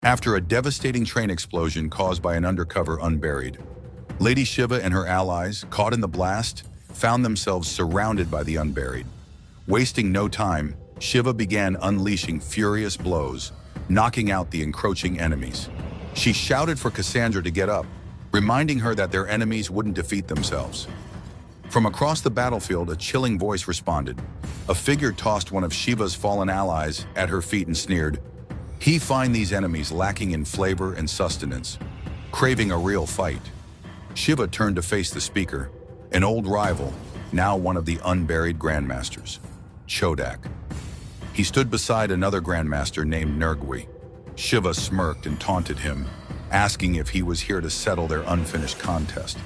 After a devastating train explosion caused by an undercover unburied, Lady Shiva and her allies, caught in the blast, found themselves surrounded by the unburied. Wasting no time, Shiva began unleashing furious blows, knocking out the encroaching enemies. She shouted for Cassandra to get up, reminding her that their enemies wouldn't defeat themselves. From across the battlefield, a chilling voice responded. A figure tossed one of Shiva's fallen allies at her feet and sneered, "He find these enemies lacking in flavor and sustenance, craving a real fight." Shiva turned to face the speaker, an old rival, now one of the unburied grandmasters, Chodak. He stood beside another grandmaster named Nergui. Shiva smirked and taunted him, asking if he was here to settle their unfinished contest.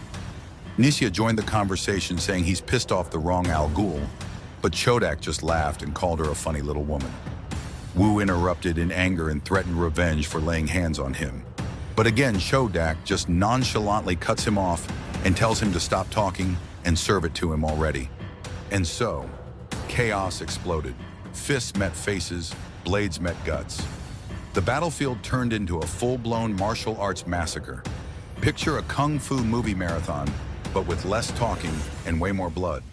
Nisya joined the conversation, saying he's pissed off the wrong Al Ghul, but Chodak just laughed and called her a funny little woman. Wu interrupted in anger and threatened revenge for laying hands on him. But again, Chodak just nonchalantly cuts him off and tells him to stop talking and serve it to him already. And so, chaos exploded. Fists met faces, blades met guts. The battlefield turned into a full-blown martial arts massacre. Picture a kung fu movie marathon, but with less talking and way more blood.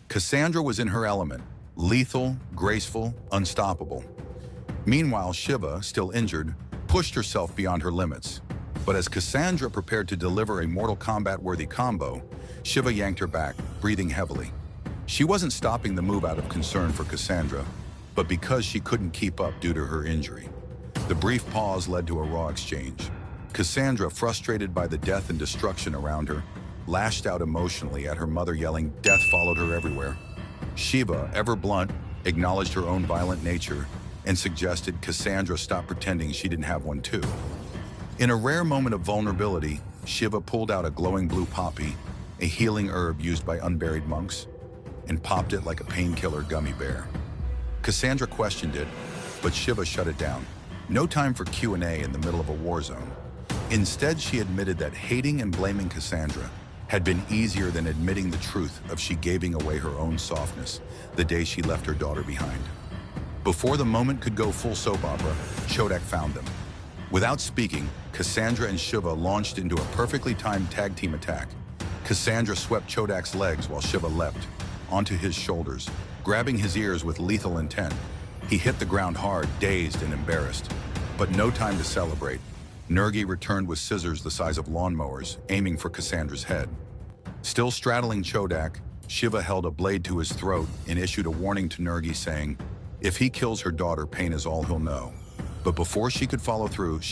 Cassandra was in her element, lethal, graceful, unstoppable. Meanwhile, Shiva, still injured, pushed herself beyond her limits. But as Cassandra prepared to deliver a Mortal Kombat-worthy combo, Shiva yanked her back, breathing heavily. She wasn't stopping the move out of concern for Cassandra, but because she couldn't keep up due to her injury. The brief pause led to a raw exchange. Cassandra, frustrated by the death and destruction around her, lashed out emotionally at her mother, yelling, "Death followed her everywhere." Shiva, ever blunt, acknowledged her own violent nature and suggested Cassandra stop pretending she didn't have one too. In a rare moment of vulnerability, Shiva pulled out a glowing blue poppy, a healing herb used by unburied monks, and popped it like a painkiller gummy bear. Cassandra questioned it, but Shiva shut it down. No time for Q&A in the middle of a war zone. Instead, she admitted that hating and blaming Cassandra had been easier than admitting the truth of she giving away her own softness the day she left her daughter behind. Before the moment could go full soap opera, Chodak found them. Without speaking, Cassandra and Shiva launched into a perfectly timed tag team attack. Cassandra swept Chodak's legs while Shiva leapt onto his shoulders, grabbing his ears with lethal intent. He hit the ground hard, dazed and embarrassed. But no time to celebrate. Nergi returned with scissors the size of lawnmowers, aiming for Cassandra's head. Still straddling Chodak, Shiva held a blade to his throat and issued a warning to Nergi, saying, "If he kills her daughter, pain is all he'll know." But before she could follow through, she